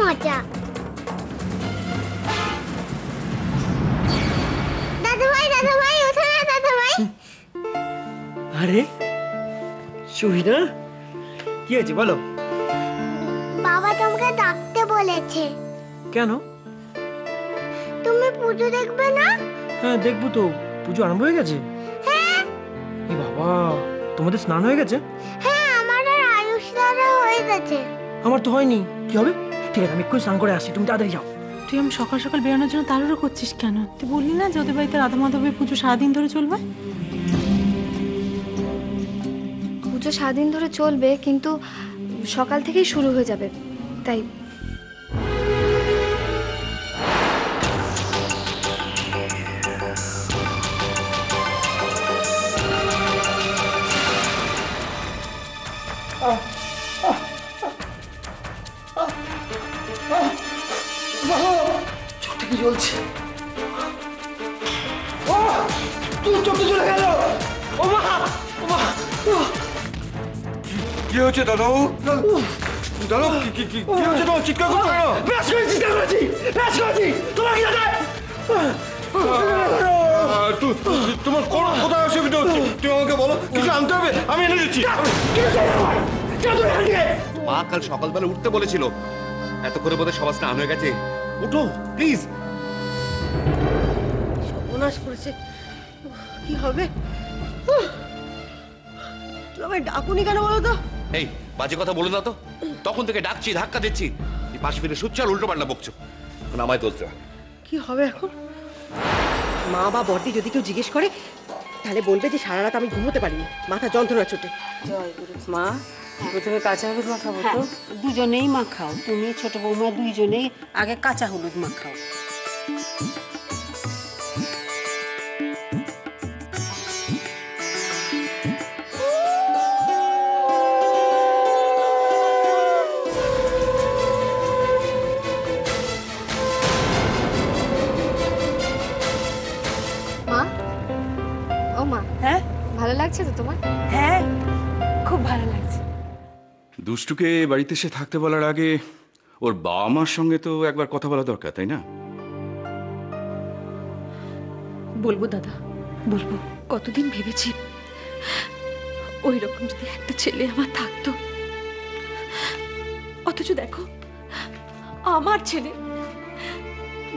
মজা। দাদুভাই দাদুভাই ওঠো না দাদুভাই। আরে সুহিনা, কি হয়েছে বলো? বাবা তোমাকে ডাকতে বলেছে। কেন? তুমি পুজো দেখবে না? হ্যাঁ দেখবো তো। পুজো আরম্ভ হয়ে গেছে? হ্যাঁ। এ বাবা, তোমাদের স্নান হয়ে গেছে? হ্যাঁ আমার আর আয়ুষদারও হয়ে গেছে। আমার তো হয়নি। কি হবে? ঠিক আছে আমি এক্ষুনি স্নান করে আসি, তুমি তাড়াতাড়ি যাও। তুই আমি সকাল সকাল বেরোনোর জন্য তাড়াহুড়ো করছিস কেন? তুই বললি না যে ওদের বাড়িতে রাধা মাধবের পুজো সারাদিন ধরে চলবে? পুজো সারাদিন ধরে চলবে, কিন্তু সকাল থেকেই শুরু হয়ে যাবে, তাই। চোখটা কি জ্বলছে? চোখটা চলে গেল। ও মা, ও মা। কি হয়েছে দাদাবাবু? দাদা কি হয়েছে? তোমার চিৎকার করছো কেন? ব্যাস করে চিৎকার করেছি, ব্যাস করেছি। তোমার কি দাদা? তোমার কোথায় অসুবিধা হচ্ছে? তুমি আমাকে বলো, কিছু আনতে হবে, আমি এনে দিচ্ছি। মা কাল সকালবেলা উঠতে বলেছিল, এত করে বোধহয় সবার স্নান হয়ে গেছে। উঠো প্লিজ। সর্বনাশ করেছে, কি হবে? আমায় ডাকুনি কেন বলো তো? এই বাজে কথা বলো না তো। তখন থেকে ডাকছি, ধাক্কা দিচ্ছি, এই পাশ ফিরে শুচ্ছ আর উল্টো পাল্টা বকছো। এখন আমায় তুলতে হবে। কি হবে এখন? মা বা বড়দি যদি কেউ জিজ্ঞেস করে তাহলে বলবে যে সারা রাত আমি ঘুমোতে পারিনি, মাথা যন্ত্রণা চোটে। জয় গুরু। মা প্রথমে কাঁচা হলুদ মাখাবো তো? দুজনেই মাখাও, তুমি ছোট বৌমা দুইজনেই আগে কাঁচা হলুদ মাখাও। মা, ও মা, হ্যাঁ ভালো লাগছে তো তোমার? হ্যাঁ খুব ভালো লাগছে। দুষ্টুকে বাড়িতে এসে থাকতে বলার আগে ওর বাবা মার সঙ্গে তো একবার কথা বলা দরকার, তাই না? বলবো দাদা, বলবো। কতদিন ভেবেছি ওই রকম যদি একটা ছেলে আমার থাকতো, অথচ দেখো আমার ছেলে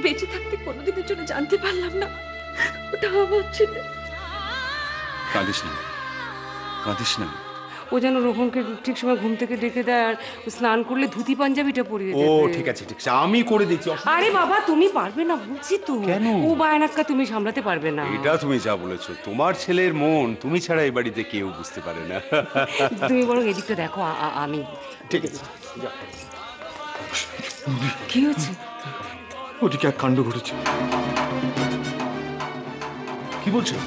বেঁচে থাকতে কোনোদিনের জন্য জানতে পারলাম না ওটা আমার ছেলে। কাঁদিস না, কাঁদিস না। ও যেন রোহনকে ঠিক সময় ঘুম থেকে ডেকে দেয়, আর স্নান করলে ধুতি পাঞ্জাবিটা পরিয়ে দেবে। ও ঠিক আছে, ঠিক আছে, আমি করে দিচ্ছি। আরে বাবা তুমি পারবে না বলছি তো। কেন? ও বায়নাক্কা তুমি সামলাতে পারবে না। এটা তুমি যা বলেছো, তোমার ছেলের মন তুমি ছাড়া এই বাড়িতে কেউ বুঝতে পারে না। তুমি বরং এদিকটা দেখো, আমি। ঠিক আছে। কি হচ্ছে? ওদিকে এক কাণ্ড ঘটেছে। কি বলছো?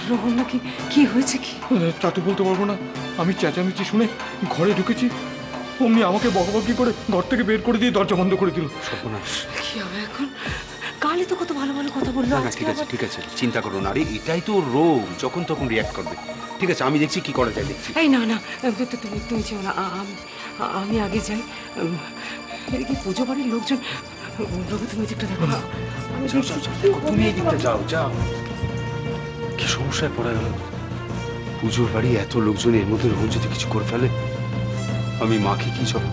রোহন নাকি? কি হয়েছে? কি তা তো বলতে পারবো না। আমি চেঁচামেচি শুনে ঘরে ঢুকেছি, অমনি আমাকে বকাবকি করে ঘর থেকে বের করে দিয়ে দরজা বন্ধ করে দিল। সর্বনাশ। কি হবে এখন? কালই তো কত ভালো ভালো কথা বললো। ঠিক আছে, ঠিক আছে, চিন্তা করো না। আরে এটাই তো রোগ, যখন তখন রিয়াক্ট করবে। ঠিক আছে, আমি দেখছি কি করা যায়, দেখছি। এই না না, তুমি চেও না, আমি আগে যাই। এদিকে পুজো বাড়ির লোকজন। রঘু তুমি এদিকটা দেখো। তুমি এই দিকটা যাও, যাও। কি সমস্যায় পড়ে গেল? পুজোর বাড়ি, এত লোকজন, এর মধ্যে রোজ যদি কিছু করে ফেলে, আমি মাকে কি সব